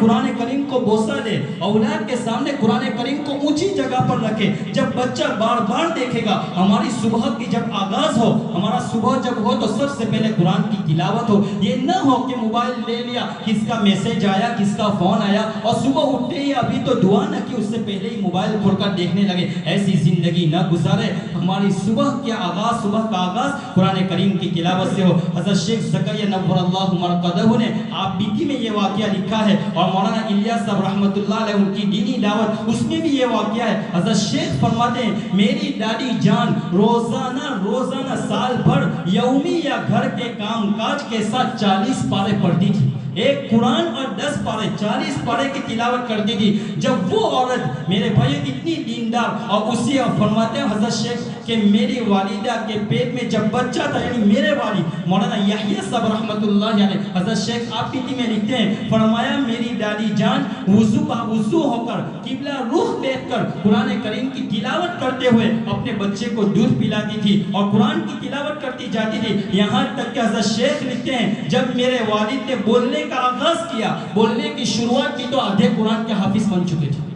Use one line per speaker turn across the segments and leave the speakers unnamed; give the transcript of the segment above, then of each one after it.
قرآن کریم کو بوسہ دے، اولاد کے سامنے قرآن کریم کو اونچی جگہ پر رکھے. جب بچہ بار بار دیکھے گا، ہماری صبح کی جب آغاز ہو، ہمارا صبح جب ہو تو سب سے پہلے قرآن کی تلاوت ہو. یہ نہ ہو کہ موبائل لے لیا، کس کا میسج آیا، کس کا فون آیا، اور صبح اٹھتے ہی ابھی تو دعا نہ کی، اس سے پہلے ہی موبائل کھول کر دیکھنے لگے. ایسی زندگی نہ گزارے. ہماری صبح کا آغاز قرآن کریم کی تلاوت سے ہو. حضرت شیخ زکریا نور اللہ مرقدہ نے آپ بیتی میں یہ واقعہ لکھا ہے، اور مولانا الیاس صاحب رحمۃ اللہ علیہ ان کی دینی دعوت اس میں بھی یہ واقعہ ہے. حضرت شیخ فرماتے ہیں میری دادی جان روزانہ سال بھر یومی یا گھر کے کام کاج کے ساتھ 40 پارے پڑھتی تھی. ایک قرآن اور 10 پارے 40 پارے کی تلاوت کرتی تھی. جب وہ عورت میرے بھائی اتنی دیندار، اور اسی فرماتے ہیں حضرت شیخ کہ میری والدہ کے پیٹ میں جب بچہ تھا، یعنی میرے والد مولانا یحییٰ صاحب رحمۃ اللہ علیہ، حضرت شیخ آپ بیتی میں لکھتے ہیں، فرمایا میری دادی جان وضو ہو کر قبلہ رخ بیٹھ کر قرآن کریم کی تلاوت کرتے ہوئے اپنے بچے کو دودھ پلاتی تھی اور قرآن کی تلاوت کرتی جاتی تھی. یہاں تک کہ حضرت شیخ لکھتے ہیں جب میرے والد نے بولنے کا آغاز کیا، بولنے کی شروعات کی، تو آدھے قرآن کے حافظ بن چکے تھے.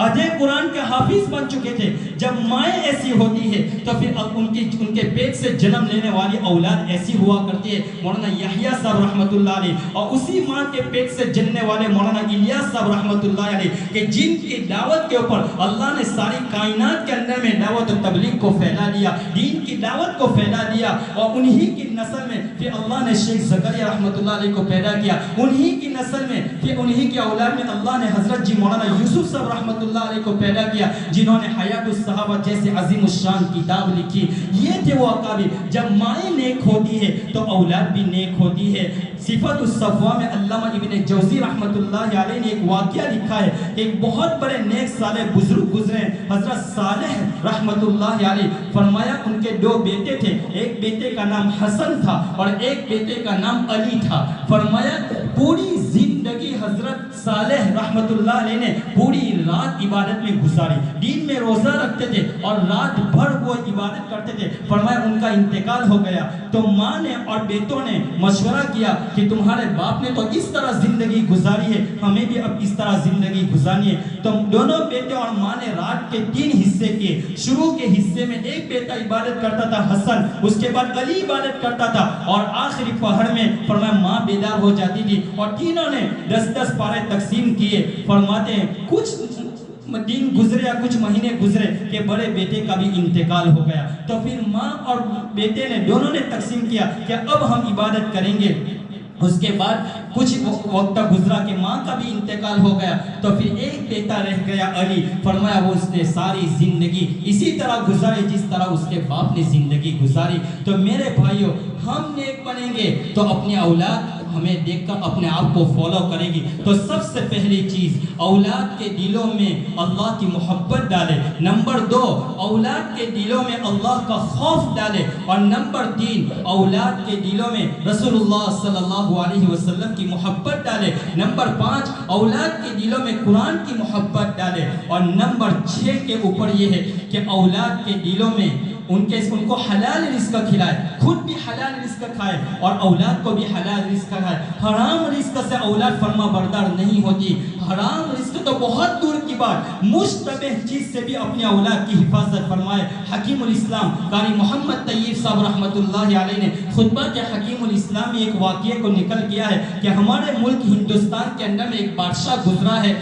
آدھے قرآن کے حافظ بن چکے تھے. جب مائیں ایسی ہوتی ہے تو پھر ان کے پیٹ سے جنم لینے والی اولاد ایسی ہوا کرتی ہے. مولانا یحییٰ صاحب رحمۃ اللہ علیہ اور اسی ماں کے پیٹ سے جننے والے مولانا الیاس صاحب رحمۃ اللہ علیہ کہ جن کی دعوت کے اوپر اللہ نے ساری کائنات کے اندر میں دعوت و تبلیغ کو پھیلا دیا، دین کی دعوت کو پھیلا دیا، اور انہی کی نسل میں پھر اللہ نے شیخ زکریا رحمۃ اللہ علیہ کو پیدا کیا. انہی کی نسل میں پھر انہی کی اولاد میں اللہ نے حضرت جی مولانا یوسف صاحب رحمۃ اللہ علیہ کو پیدا کیا، جنہوں نے حیات الصحابہ جیسے عظیم الشان کتاب لکھی. یہ تھے وہ اکابر. جب مائیں نیک ہوتی ہے تو اولاد بھی نیک ہوتی ہے. صفت الصفوہ میں علامہ ابن جوزی رحمۃ اللہ علیہ نے ایک واقعہ لکھا ہے. ایک بہت بڑے نیک صالح بزرگ گزرے، حضرت صالح رحمۃ اللہ علیہ. فرمایا ان کے 2 بیٹے تھے، ایک بیٹے کا نام حسن تھا اور ایک بیٹے کا نام علی تھا. فرمایا پوری زندگی حضرت صالح رحمۃ اللہ علیہ نے پوری رات عبادت میں گزاری، دین میں روزہ رکھتے تھے اور رات بھر وہ عبادت کرتے تھے. فرمایا ان کا انتقال ہو گیا تو ماں نے اور بیٹوں نے مشورہ کیا کہ تمہارے باپ نے تو اس طرح زندگی گزاری ہے، ہمیں بھی اب اس طرح زندگی گزارنی ہے. تو دونوں بیٹے اور ماں نے رات کے 3 حصے کیے. شروع کے حصے میں ایک بیٹا عبادت کرتا تھا حسن، اس کے بعد علی عبادت کرتا تھا، اور آخری پہر میں فرمایا ماں بیدار ہو جاتی تھی اور تینوں نے 10-10 پارے تقسیم کیے. فرماتے ہیں کچھ دن گزرے یا کچھ مہینے گزرے کہ بڑے بیٹے کا بھی انتقال ہو گیا. تو پھر ماں اور بیٹے نے دونوں نے تقسیم کیا کہ اب ہم عبادت کریں گے. اس کے بعد کچھ وقت گزرا کہ ماں کا بھی انتقال ہو گیا تو پھر ایک بیٹا رہ گیا علی. فرمایا وہ اس نے ساری زندگی اسی طرح گزاری جس طرح اس کے باپ نے زندگی گزاری. تو میرے بھائیوں ہم نیک بنیں گے تو اپنی اولاد ہمیں دیکھ کر اپنے آپ کو فالو کرے گی. تو سب سے پہلی چیز اولاد کے دلوں میں اللہ کی محبت ڈالے. نمبر 2 اولاد کے دلوں میں اللہ کا خوف ڈالے. اور نمبر 3 اولاد کے دلوں میں رسول اللہ صلی اللہ علیہ وسلم کی محبت ڈالے. نمبر 5 اولاد کے دلوں میں قرآن کی محبت ڈالے. اور نمبر 6 کے اوپر یہ ہے کہ اولاد کے دلوں میں ان کو حلال رزق کھلائے، خود بھی حلال رزق کھائے اور اولاد کو بھی حلال رزق کھائے. حرام رزق سے اولاد فرما بردار نہیں ہوتی. حرام رزق تو بہت دور کی بات، مشتبہ چیز سے بھی اپنی اولاد کی حفاظت فرمائے. حکیم الاسلام قاری محمد طیب صاحب رحمۃ اللہ علیہ نے خطبہ کے حکیم الاسلام میں ایک واقعے کو نقل کیا ہے کہ ہمارے ملک ہندوستان کے اندر میں ایک بادشاہ گزرا ہے.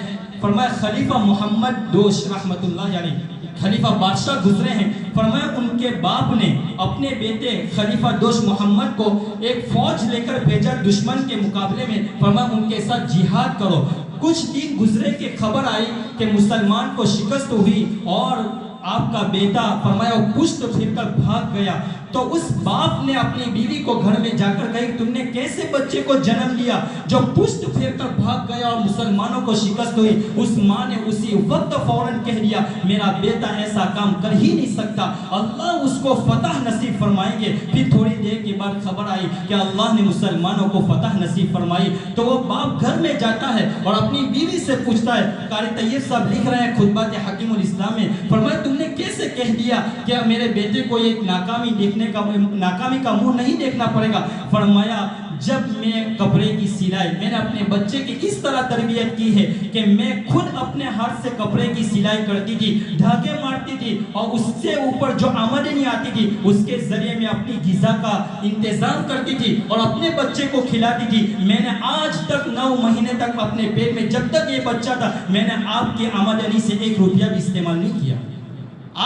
فرمایا خلیفہ محمد دوش رحمۃ اللہ علیہ خلیفہ بادشاہ گزرے ہیں. فرمایا ان کے باپ نے اپنے بیٹے خلیفہ دوش محمد کو ایک فوج لے کر بھیجا دشمن کے مقابلے میں. فرمایا ان کے ساتھ جہاد کرو. کچھ دن گزرے کہ خبر آئی کہ مسلمان کو شکست ہوئی اور آپ کا بیٹا فرمایا وہ پشت پھر کر بھاگ گیا. تو اس باپ نے اپنی بیوی کو گھر میں جا کر کہی تم نے کیسے بچے کو جنم دیا جو پشت پھیر کر بھاگ گیا اور مسلمانوں کو شکست ہوئی. اس ماں نے اسی وقت فوراً کہہ دیا میرا بیٹا ایسا کام کر ہی نہیں سکتا، اللہ اس کو فتح نصیب فرمائیں گے. پھر تھوڑی دیر کے بعد خبر آئی کہ اللہ نے مسلمانوں کو فتح نصیب فرمائی. تو وہ باپ گھر میں جاتا ہے اور اپنی بیوی سے پوچھتا ہے. قاری طیب صاحب لکھ رہے ہیں خطبات حکیم الاسلام میں، فرمایا تم نے کیسے کہہ دیا کہ میرے بیٹے کو یہ ناکامی کا منہ نہیں دیکھنا پڑے گا. فرمایا جب میں کپڑے کی سلائی، میں نے اپنے بچے کی اس طرح تربیت کی ہے کہ میں خود اپنے ہاتھ سے کپڑے کی سلائی کرتی تھی، دھاگے مارتی تھی، اور اس سے اوپر جو آمدنی آتی تھی اس کے ذریعے میں اپنی غذا کا انتظام کرتی تھی اور اپنے بچے کو کھلاتی تھی۔ میں نے آج تک 9 مہینے تک اپنے پیٹ میں جب تک یہ بچہ تھا، میں نے آپ کی آمدنی سے 1 روپیہ بھی استعمال نہیں کیا۔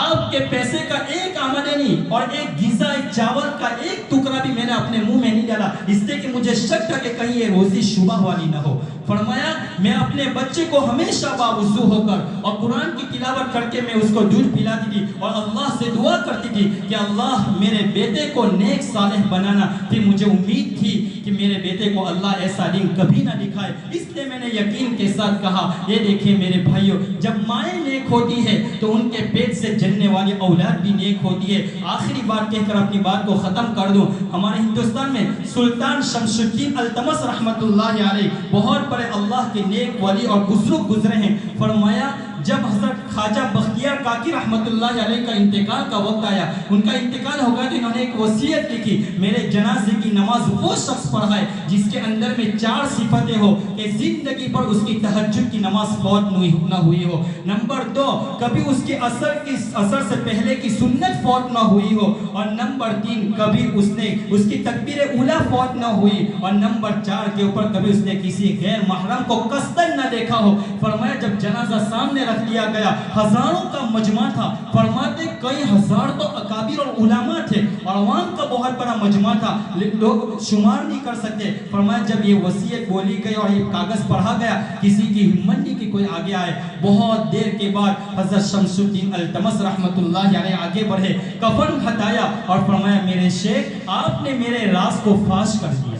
آپ کے پیسے کا ایک آمدنی اور ایک غذا، ایک چاول کا ایک ٹکڑا بھی میں نے اپنے منہ میں نہیں ڈالا، اس لیے کہ مجھے شک تھا کہ کہیں یہ روزی شبہ والی نہ ہو۔ فرمایا میں اپنے بچے کو ہمیشہ باوضو ہو کر اور قرآن کی تلاوت کر کے میں اس کو دودھ پلاتی تھی اور اللہ سے دعا کرتی تھی کہ اللہ میرے بیٹے کو نیک صالح بنانا۔ پھر مجھے امید تھی کہ میرے بیٹے کو اللہ ایسا دن کبھی نہ دکھائے، اس لیے میں نے یقین کے ساتھ کہا یہ دیکھیں میرے بھائیوں، جب مائیں نیک ہوتی ہے تو ان کے پیٹ سے جننے والی اولاد بھی نیک ہوتی ہے۔ آخری بات کہہ کر اپنی بات کو ختم کر دوں، ہمارے ہندوستان میں سلطان شمس الدین التمش رحمت اللہ علیہ بہت بڑے اللہ کے نیک ولی اور بزرگ گزرے ہیں۔ فرمایا جب حضرت خواجہ بختیار کاکی رحمت اللہ علیہ کا انتقال کا وقت آیا، ان کا انتقال ہو گیا تو انہوں نے ایک وصیت لکھی، میرے جنازے کی نماز وہ شخص پڑھائے جس کے اندر میں 4 صفتیں ہو کہ زندگی پر اس کی تہجد کی نماز فوت نہ ہوئی ہو، نمبر 2 کبھی اس کے اثر سے پہلے کی سنت فوت نہ ہوئی ہو، اور نمبر 3 کبھی اس کی تکبیر اولیٰ فوت نہ ہوئی، اور نمبر 4 کے اوپر کبھی اس نے کسی غیر محرم کو قصداً نہ دیکھا ہو۔ فرمایا جب جنازہ سامنے رکھ دیا گیا، ہزاروں کا مجمع تھا، فرماتے کئی ہزار تو اکابر اور علماء تھے اور عوام کا بہت بڑا مجمع تھا، لوگ شمار نہیں کر سکتے۔ فرمایا جب یہ وصیت بولی گئی اور یہ کاغذ پڑھا گیا، کسی کی ہمت نہیں کہ کوئی آگے آئے۔ بہت دیر کے بعد حضرت شمس الدین التمش رحمت اللہ علیہ آگے بڑھے، کفن ہٹایا اور فرمایا میرے شیخ آپ نے میرے راز کو فاش کر دیا،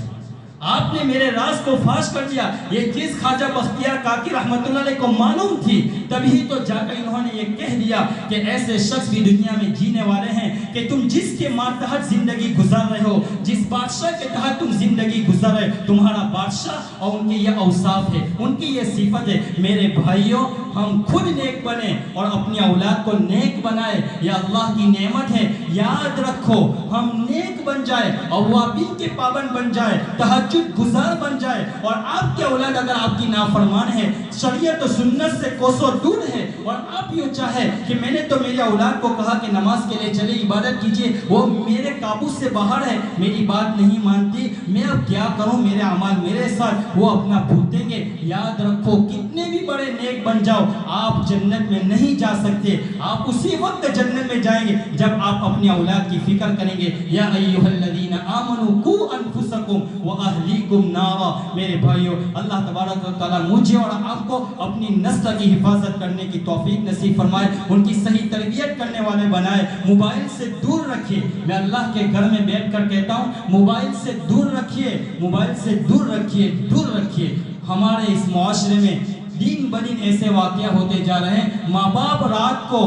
آپ نے میرے راز کو فاش کر دیا۔ یہ چیز خواجہ بختیار کاکی رحمت اللہ علیہ کو معلوم تھی، تبھی تو جا کر انہوں نے یہ کہہ دیا کہ ایسے شخص بھی دنیا میں جینے والے ہیں کہ تم جس کے ماتحت زندگی گزار رہے ہو، جس بادشاہ کے تحت تم زندگی گزار رہے، تمہارا بادشاہ اور ان کے یہ اوصاف ہے، ان کی یہ صفت ہے۔ میرے بھائیوں ہم خود نیک بنیں اور اپنی اولاد کو نیک بنائے، یہ اللہ کی نعمت ہے۔ یاد رکھو ہم نیک بن جائے، اوابین کے پابند بن جائے، تہجد گزار بن جائے، اور آپ کی اولاد اگر آپ کی نافرمان ہے، شریعت و سنت سے کوسوں دور ہے، اور آپ یوں چاہے کہ میں نے تو میری اولاد کو کہا کہ نماز کے لیے چلے، عبادت کیجئے، وہ میرے قابو سے باہر ہے، میری بات نہیں مانتی، میں اب کیا کروں، میرے اعمال میرے ساتھ، وہ اپنا بھولیں گے۔ یاد رکھو کتنے بھی بڑے نیک بن جاؤ، آپ جنت میں نہیں جا سکتے، آپ اسی وقت جنت میں جائیں گے جب آپ اپنی اولاد کی فکر کریں گے۔ یا ایھا الذین آمنوا قوا انفسکم واہلیکم نارا۔ میرے بھائیو اللہ تبارک و تعالی مجھے اور آپ کو اپنی نسل کی حفاظت کرنے کی توفیق نصیب فرمائے، ان کی صحیح تربیت کرنے والے بنائے۔ موبائل سے دور رکھیے، میں اللہ کے گھر میں بیٹھ کر کہتا ہوں موبائل سے دور رکھیے، موبائل سے دور رکھیے، دور رکھیے۔ ہمارے اس معاشرے میں دن بدن ایسے واقعہ ہوتے جا رہے ہیں، ماں باپ رات کو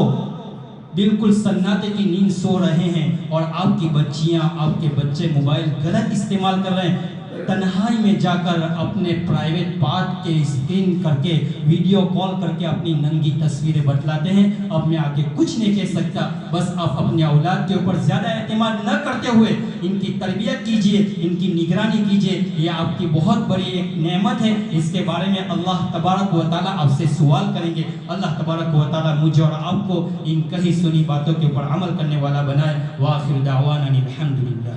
بالکل سناٹے کی نیند سو رہے ہیں اور آپ کی بچیاں، آپ کے بچے موبائل غلط استعمال کر رہے ہیں، تنہائی میں جا کر اپنے پرائیویٹ پارٹ کے اسکرین کر کے ویڈیو کال کر کے اپنی ننگی تصویریں بتلاتے ہیں۔ اب میں آگے کچھ نہیں کہہ سکتا، بس آپ اپنے اولاد کے اوپر زیادہ اعتماد نہ کرتے ہوئے ان کی تربیت کیجئے، ان کی نگرانی کیجئے، یہ آپ کی بہت بڑی ایک نعمت ہے، اس کے بارے میں اللہ تبارک و تعالیٰ آپ سے سوال کریں گے۔ اللہ تبارک و تعالیٰ مجھے اور آپ کو ان کہی سنی باتوں کے اوپر عمل کرنے والا بنائے۔ وآخر دعوانا الحمدللہ۔